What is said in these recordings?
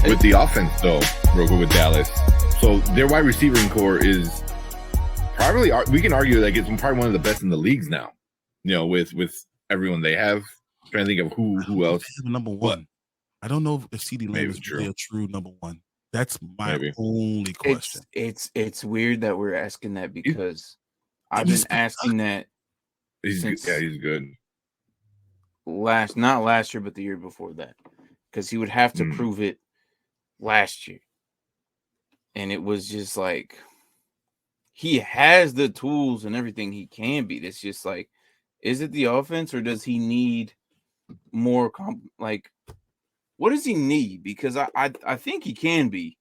With the offense, though, real quick with Dallas, so their wide receiving core is probably, we can argue like it's probably one of the best in the leagues now. You know, with everyone they have. I'm trying to think of who else. Number one. I don't know if CD Lamb is really a true number one. That's my only question. It's weird that we're asking that because I've been asking that. He's good. Not last year, but the year before that, because he would have to prove it last year, and it was just like he has the tools and everything he can be. It's just like, is it the offense or does he need more? What does he need? Because I think he can be,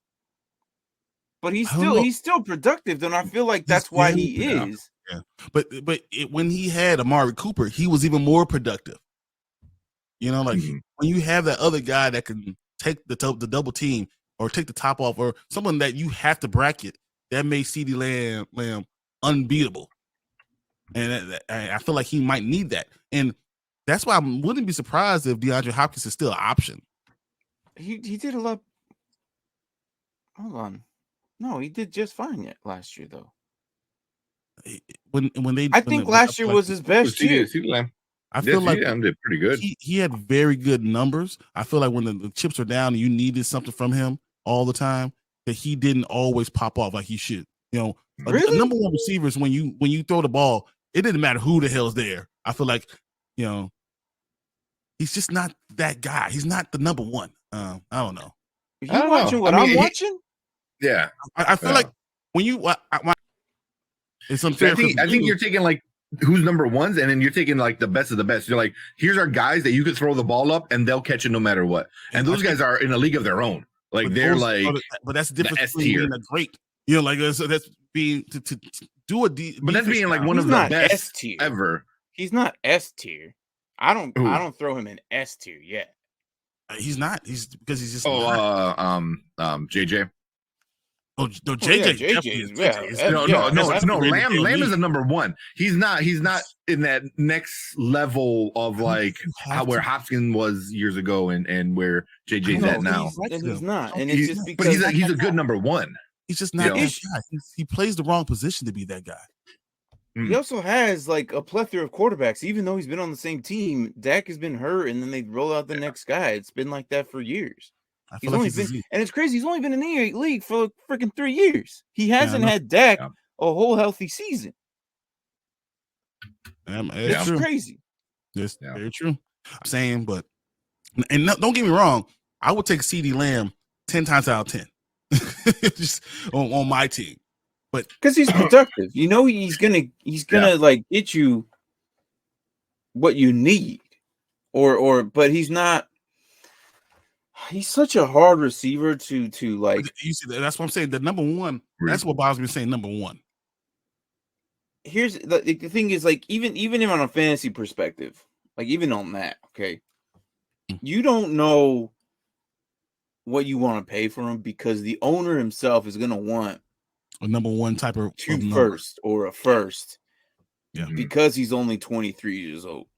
but he's still productive. And I feel like that's why he is. Yeah. But when he had Amari Cooper, he was even more productive. You know, like when you have that other guy that can take the double team or take the top off, or someone that you have to bracket, that made CD Lamb unbeatable. And I feel like he might need that. And that's why I wouldn't be surprised if DeAndre Hopkins is still an option. He did a lot. Hold on. No, he did just fine last year, though. I think last year was his best year. I feel like did pretty good. He had very good numbers. I feel like when the chips are down and you needed something from him all the time, that he didn't always pop off like he should. You know, really? A number one receiver is when you throw the ball, it didn't matter who the hell's there. I feel like, you know, he's just not that guy. He's not the number one. I don't know. You watching what I'm watching? Yeah, I feel like when you, it's unfair. I think you're taking like who's number ones, and then you're taking like the best of the best. You're like, here's our guys that you could throw the ball up and they'll catch it no matter what. And those guys are in a league of their own. Like they're like, but that's different between being a great. You know, like so that's being to do a D. But that's being like one of the best S-tier ever. He's not S tier. I don't throw him in S tier yet. He's not. He's because he's just. JJ. Oh no, JJ. No. Lamb is a number one. He's not in that next level of like where Hopkins was years ago and where JJ's at now. He's not, and it's just because. But he's a good number one. He's just not that guy. He plays the wrong position to be that guy. He also has like a plethora of quarterbacks. Even though he's been on the same team, Dak has been hurt, and then they roll out the next guy. It's been like that for years. He's only been, and it's crazy. He's only been in the league for freaking 3 years. He hasn't had Dak a whole healthy season. It's crazy. It's very true. I'm saying, but don't get me wrong. I would take CD Lamb 10 times out of 10, just on my team. But because he's productive, you know, he's gonna like get you what you need, but he's not. He's such a hard receiver to like. You see, that's what I'm saying. The number one. That's what bothers me saying number one. Here's the thing is like even on a fantasy perspective, like even on that, okay, you don't know what you want to pay for him because the owner himself is gonna want a number one type of first or a first, because he's only 23 years old.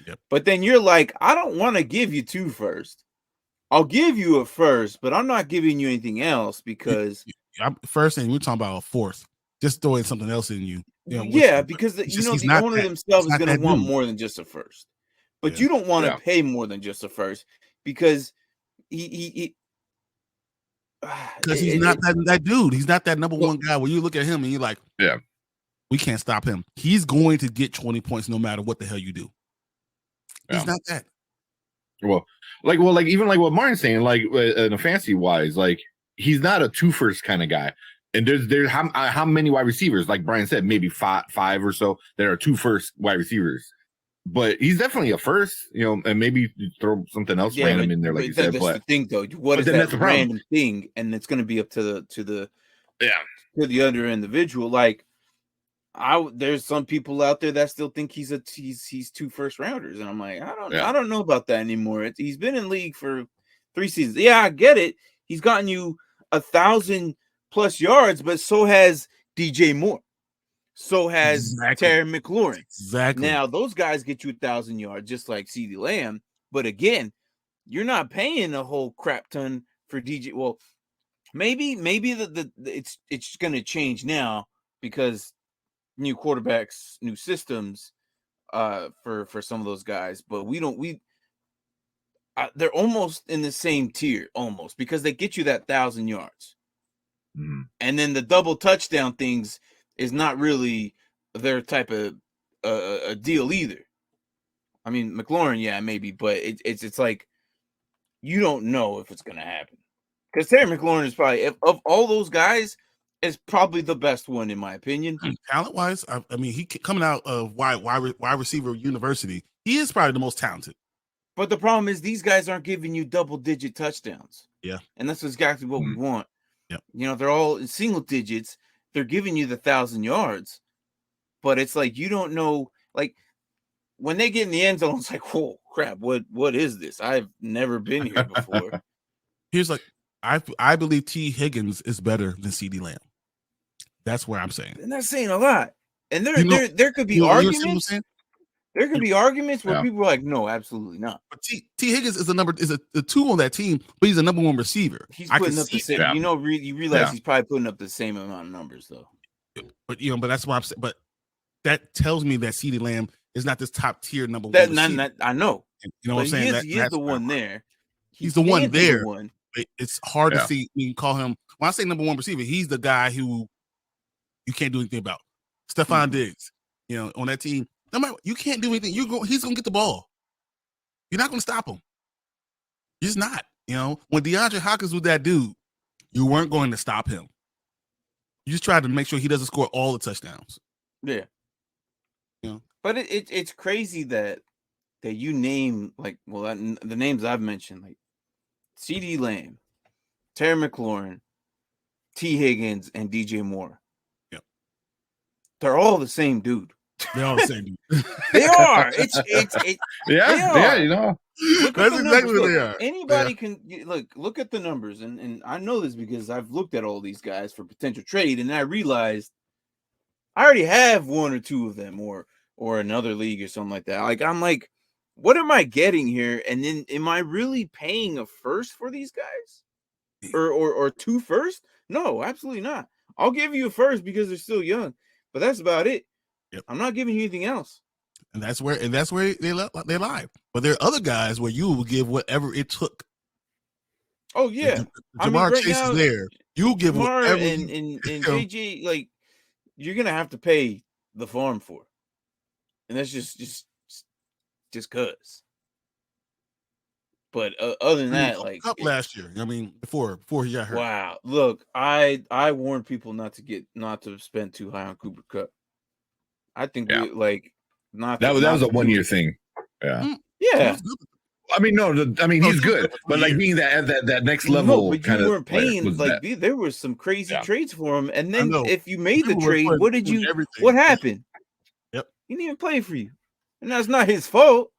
Yep. But then you're like, I don't want to give you 2 first. I'll give you a first, but I'm not giving you anything else because first thing we're talking about a fourth. Just throwing something else in you. Because the owner themselves is going to want more than just a first. But you don't want to pay more than just a first because because he's not that dude. He's not that number one guy where you look at him and you're like, we can't stop him. He's going to get 20 points no matter what the hell you do. He's not that. Well, even like what Martin's saying, like in a fantasy wise, like he's not a 2 first kind of guy. And there's how many wide receivers, like Brian said, maybe five or so that are 2 first wide receivers. But he's definitely a first, you know, and maybe you throw something else random in there, like you said. That's the thing, though. What is that random thing? And it's going to be up to the other individual. Like, there's some people out there that still think he's 2 first rounders, and I'm like, I don't know about that anymore. He's been in league for 3 seasons. Yeah, I get it. He's gotten you 1,000+ yards, but so has DJ Moore. So has Terry McLaurin. Exactly. Now those guys get you 1,000 yards, just like CeeDee Lamb. But again, you're not paying a whole crap ton for DJ. Well, maybe it's going to change now because new quarterbacks, new systems for some of those guys. But they're almost in the same tier, almost, because they get you that 1,000 yards. And then the double touchdown things is not really their type of a deal either. I mean, McLaurin, yeah, maybe, but it's like you don't know if it's going to happen. Because Terry McLaurin is probably, of all those guys, is probably the best one, in my opinion. Talent-wise, I mean, he coming out of wide receiver university, he is probably the most talented. But the problem is these guys aren't giving you double-digit touchdowns. Yeah. And that's exactly what we want. Yeah. You know, they're all in single digits. They're giving you the 1,000 yards. But it's like you don't know, like, when they get in the end zone, it's like, oh, crap, what is this? I've never been here before. Here's like, I believe T. Higgins is better than CeeDee Lamb. That's what I'm saying. And that's saying a lot. And there could be arguments. There could be arguments where people are like, no, absolutely not. But T. Higgins is a 2 on that team, but he's a number 1 receiver. He's putting up the same. Yeah. You realize he's probably putting up the same amount of numbers, though. But but that's what I'm saying. But that tells me that CeeDee Lamb is not this top tier number 1 receiver. I know. You know what I'm saying? He is the one there. He's the one there. It's hard to see. You call him, when I say number 1 receiver, he's the guy who you can't do anything about. Stephon Diggs, on that team. No matter, you can't do anything. He's gonna get the ball. You're not gonna stop him. You're just not. When DeAndre Hopkins was that dude, you weren't going to stop him. You just tried to make sure he doesn't score all the touchdowns. Yeah. But it's crazy that you name, like, the names I've mentioned, like CeeDee Lamb, Terry McLaurin, T. Higgins, and DJ Moore. Yep. They're all the same dude. They're all the same dude. They are. It's yeah. That's exactly what they are. Anybody can look at the numbers, and I know this because I've looked at all these guys for potential trade, and I realized I already have 1 or 2 of them, or another league or something like that. Like, I'm like, what am I getting here? And then am I really paying a first for these guys? Or 2 first? No, absolutely not. I'll give you a first because they're still young, but that's about it. Yep. I'm not giving you anything else. And that's where they lie. But there are other guys where you will give whatever it took. Oh yeah. Jamar Chase is there. You give Jamar whatever and JJ, like, you're gonna have to pay the farm for. And that's just cause. But other than that, like, up last year. I mean, before he got hurt. Wow. Look, I warned people not to spend too high on Cooper Kupp. I think that was a 1 year thing. Yeah. Yeah. I mean, he's good, but like being that next level. No, but you weren't paying. Like, there were some crazy trades for him, and then if you made the trade, what happened? Yep. He didn't even play for you, and that's not his fault.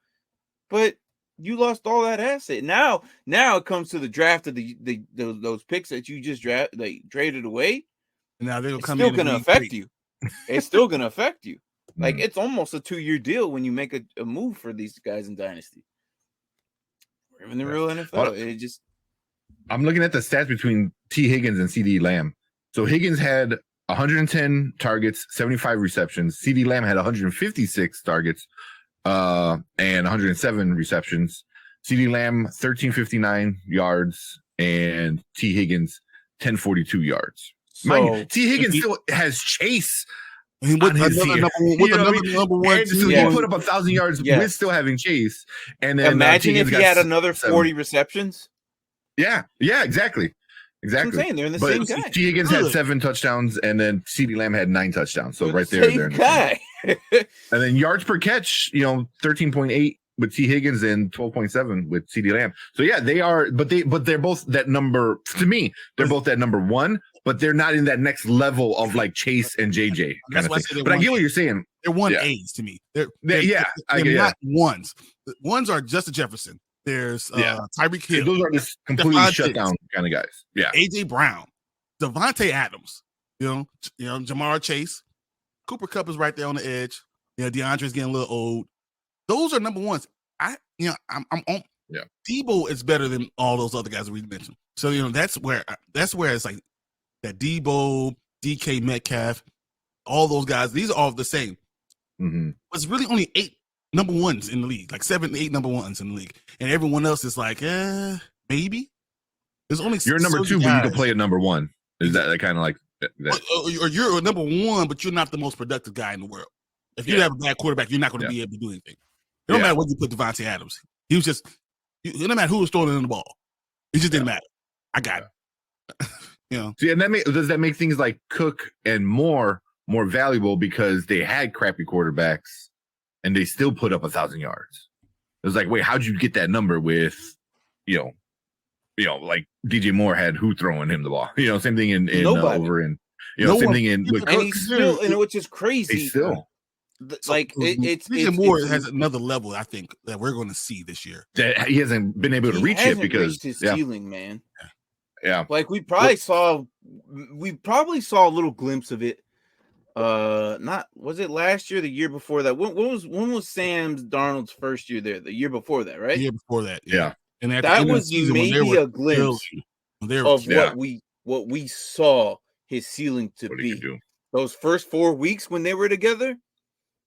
But you lost all that asset. Now it comes to the draft of those picks that you just traded away. Now they'll come still going to affect you. It's still going to affect you. Like, it's almost a 2-year deal when you make a move for these guys in Dynasty. Or even the real NFL. I'm looking at the stats between T. Higgins and CeeDee Lamb. So Higgins had 110 targets, 75 receptions. CeeDee Lamb had 156 targets and 107 receptions. CeeDee Lamb, 1,359 yards, and T. Higgins, 1,042 yards. So T. Higgins still has Chase. With another number 1, so he put up 1,000 yards with still having Chase. And then imagine if he had another 40 receptions. Yeah, exactly. That's what I'm saying. They're in the same guy. T. Higgins had 7 touchdowns, and then CeeDee Lamb had 9 touchdowns. So right there, same guy. And then yards per catch, 13.8 with T. Higgins and 12.7 with CeeDee Lamb. So yeah, they are, but they're both that number. To me, they're both that number 1. But they're not in that next level of like Chase and JJ. That's why I say but I get what you're saying. They're 1A's to me. They're not ones. The ones are Justin Jefferson. There's Tyreek Hill. Those are just completely shut down kind of guys. Yeah. AJ Brown, Devontae Adams, Jamar Chase. Cooper Kupp is right there on the edge. Yeah, DeAndre's getting a little old. Those are number ones. I'm on. Yeah. Debo is better than all those other guys we mentioned. So that's where it's like that Debo, DK Metcalf, all those guys. These are all the same. Mm-hmm. It's really only 8 number ones in the league, like 7, 8 number ones in the league, and everyone else is like, maybe. There's only you're number 2, but you can play a number 1. Is that kind of like that? Or you're a number 1, but you're not the most productive guy in the world. If you have a bad quarterback, you're not going to be able to do anything. It don't matter what you put Devontae Adams. He was just. It didn't matter who was throwing in the ball. It just didn't matter. I got it. See, and does that make things like Cook and more valuable because they had crappy quarterbacks and they still put up 1,000 yards? It was like, wait, how'd you get that number with, like DJ Moore had who throwing him the ball? Same thing in over in, same thing in with and he's still, and which is crazy. He's still. Like it's Moore has another level, I think, that we're going to see this year. That he hasn't been able to reach it because his ceiling, man. Yeah, like we probably saw a little glimpse of it. Not was it last year, the year before that? When was Sam Darnold's first year there? The year before that, right? The year before that, yeah. And that was maybe a glimpse of what we saw his ceiling to be. Those first 4 weeks when they were together.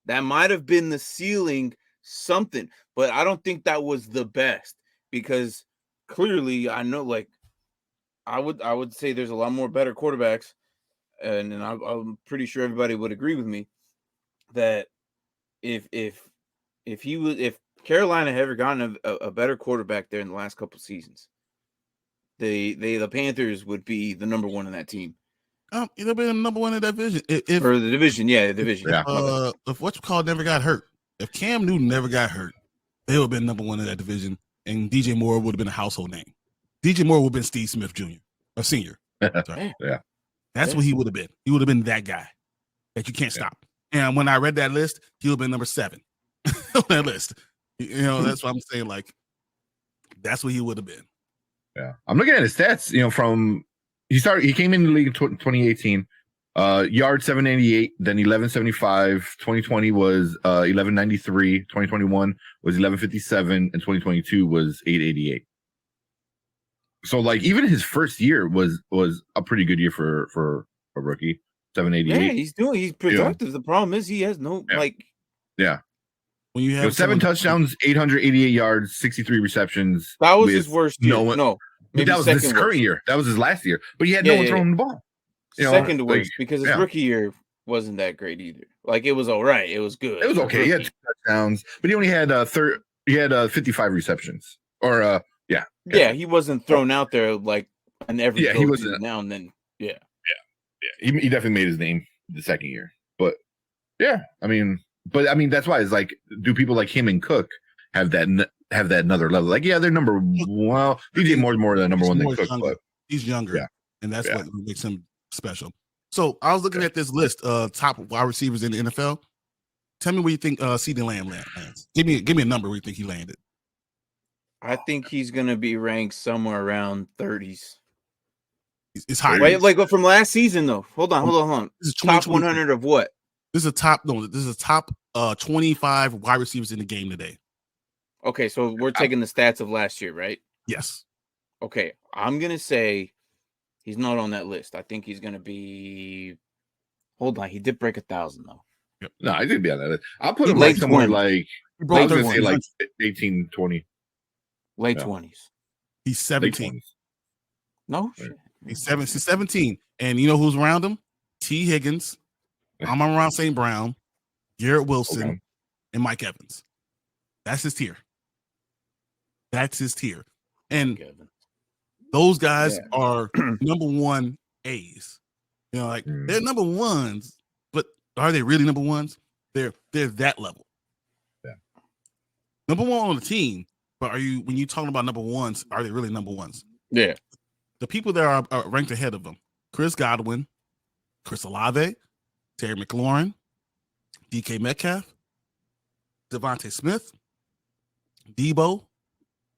That might have been the ceiling, something, but I don't think that was the best because clearly I know, like, I would say there's a lot more better quarterbacks, and I'm pretty sure everybody would agree with me that if Carolina had ever gotten a better quarterback there in the last couple seasons, the Panthers would be the number 1 in that team. They'll be the number 1 in that division. Or the division, the division. If what you call never got hurt, if Cam Newton never got hurt, they would have been number 1 in that division, and DJ Moore would have been a household name. DJ Moore would have been Steve Smith Jr. or Senior. That's what he would have been. He would have been that guy that you can't stop. And when I read that list, he would have been number 7 on that list. That's what I'm saying. Like, that's what he would have been. Yeah, I'm looking at his stats. From. He came in the league in 2018, yard 788, then 1175. 2020 was 1193. 2021 was 1157, and 2022 was 888. So, like, even his first year was a pretty good year for a rookie. 788. Yeah, he's productive. The problem is he has no When you have 7 touchdowns, 888 yards, 63 receptions. That was his worst year. But that was his current year. That was his last year. But he had no one throwing the ball. Second worst because his rookie year wasn't that great either. Like, it was all right. It was good. It was okay. He had 2 touchdowns, but he only had 55 receptions. Or he wasn't thrown out there like an every he wasn't now and then. Yeah. He definitely made his name the second year. But I mean that's why it's like, do people like him and Cook have that another level? Like, they're number 1. DJ Moore's more than number 1 than Cook, but he's younger, and that's what makes him special. So I was looking at this list, top wide receivers in the NFL. Tell me where you think CeeDee Lamb lands. Give me a number where you think he landed. I think he's gonna be ranked somewhere around 30s. It's high. Wait, like from last season though. Hold on. This is top 100 of what? This is top 25 wide receivers in the game today. Okay, so we're taking the stats of last year, right? Yes. Okay, I'm going to say he's not on that list. I think he's going to be... Hold on, he did break 1,000, though. Yep. No, I did be on that list. I'll put him like somewhere like... I was going to say like 18, 20. Late 20s. He's 17. No? Right. He's 17. And you know who's around him? T. Higgins, Amon-Ra St. Brown, Garrett Wilson, and Mike Evans. That's his tier. And those guys are number 1 A's. They're number 1s, but are they really number 1s? They're that level. Yeah. Number 1 on the team, but when you talking about number 1s, are they really number 1s? Yeah. The people that are ranked ahead of them: Chris Godwin, Chris Olave, Terry McLaurin, DK Metcalf, Devontae Smith, Debo,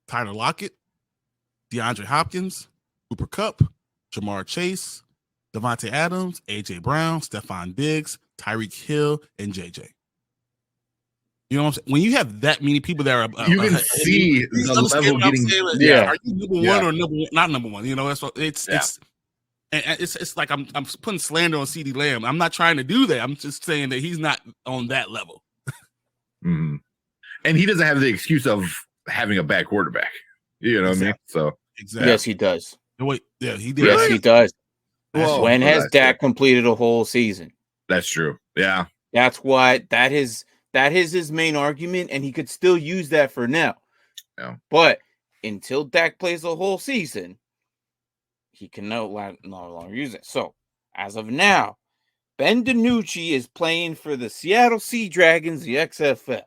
Tyler Lockett, DeAndre Hopkins, Cooper Kupp, Jamar Chase, Devontae Adams, AJ Brown, Stephon Diggs, Tyreek Hill, and JJ. You know what I'm saying? When you have that many people that are, you can see the level getting. Yeah. Are you number one or not number one? You know, that's what it's. It's like I'm putting slander on CeeDee Lamb. I'm not trying to do that. I'm just saying that he's not on that level. Mm-hmm. And he doesn't have the excuse of having a bad quarterback. You know what I mean? So exactly. Yes, he does. Wait, yeah, he did. Yes, he does. Well, when has Dak completed a whole season? That's true. Yeah. That's why that is his main argument, and he could still use that for now. Yeah. But until Dak plays a whole season, he can no longer use it. So as of now, Ben DiNucci is playing for the Seattle Sea Dragons, the XFL.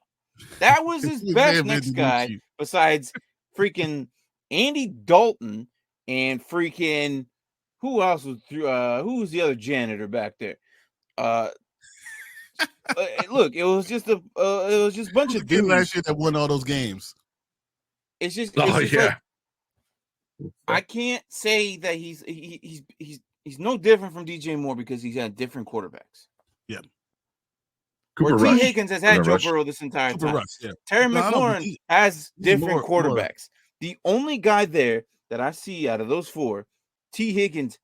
That was his best next guy besides freaking Andy Dalton and freaking who else was who was the other janitor back there? Look, it was just a bunch of dudes last year that won all those games. It's just yeah. Like, I can't say that he's no different from DJ Moore because he's had different quarterbacks. Yeah. Cooper T. Rush. Higgins has had Joe Burrow this entire time. Rush, yeah. Terry McLaurin has different quarterbacks. The only guy there that I see out of those four, T. Higgins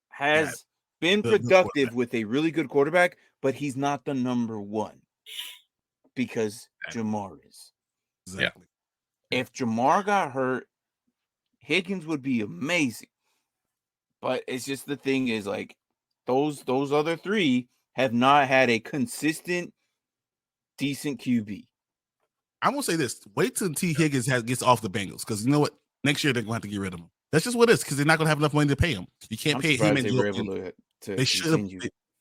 has been productive with a really good quarterback, but he's not the number one because Jamar is. Exactly. If Jamar got hurt, Higgins would be amazing. But it's just the thing is like those other three have not had a consistent, decent QB. I'm gonna say this: wait till T. Higgins gets off the Bengals, because you know what? Next year they're gonna have to get rid of him. That's just what it is, because they're not gonna have enough money to pay him. You can't pay him. And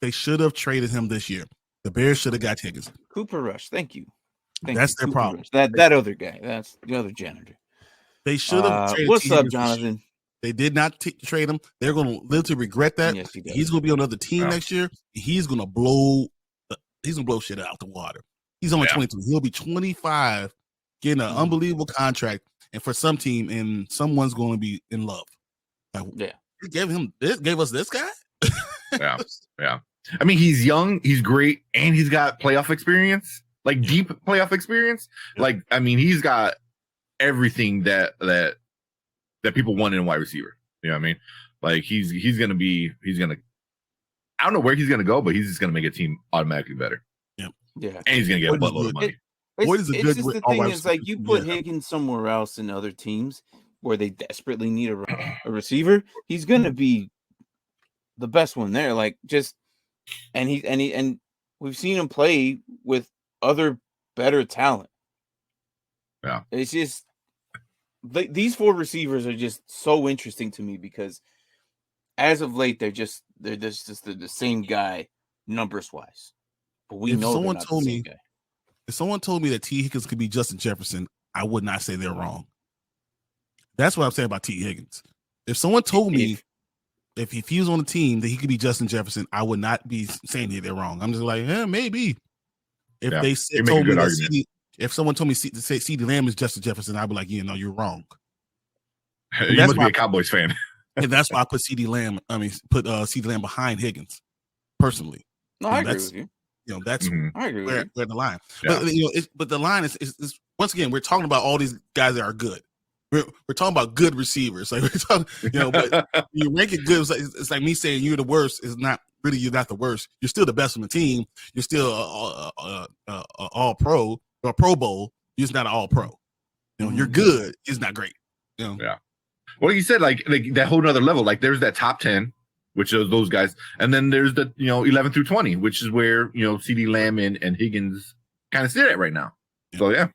they should have traded him this year. The Bears should have got Higgins. Cooper Rush, thank you. That's their problem. Rush. That other guy. That's the other janitor. They should have traded. What's up, Jonathan? They did not trade him. They're going to live to regret that. Yes, he's going to be on another team next year. He's going to blow. He's going to blow shit out the water. He's only 22. He'll be 25, getting an unbelievable contract, and for some team, and someone's going to be in love. Like, you gave us this guy. Yeah. I mean, he's young, he's great, and he's got playoff experience, like deep playoff experience. Yeah. Like, I mean, he's got everything that people want in a wide receiver. You know what I mean? Like he's gonna I don't know where he's gonna go, but he's just gonna make a team automatically better. Yeah. And he's gonna get a buttload of money. It's just the thing is like you put Higgins somewhere else in other teams where they desperately need a receiver, he's gonna be the best one there. Like just and we've seen him play with other better talent. Yeah. It's just these four receivers are just so interesting to me because as of late they're just the same guy numbers wise. But we know someone told me guy. If someone told me that T. Higgins could be Justin Jefferson, I would not say they're wrong. That's what I'm saying about T. Higgins. If someone told me if he was on the team that he could be Justin Jefferson, I would not be saying they're wrong. I'm just like, maybe. If they told me that if someone told me to say CeeDee Lamb is Justin Jefferson, I'd be like, you're wrong. You must be a Cowboys fan. And that's why I put CeeDee Lamb. Put CeeDee Lamb behind Higgins, personally. No, I agree with you. That's I agree where the line. Yeah. But the line is once again, we're talking about all these guys that are good. We're talking about good receivers. Like we're talking, but you rank it good. It's like me saying you're the worst. It's not really you're not the worst. You're still the best on the team. You're still all pro or Pro Bowl. You're just not an all pro. You're good. It's not great. Yeah. Well, you said like that whole nother level. Like there's that top 10, which is those guys, and then there's the 11 through 20, which is where CeeDee Lamb and Higgins kind of sit at right now. So yeah.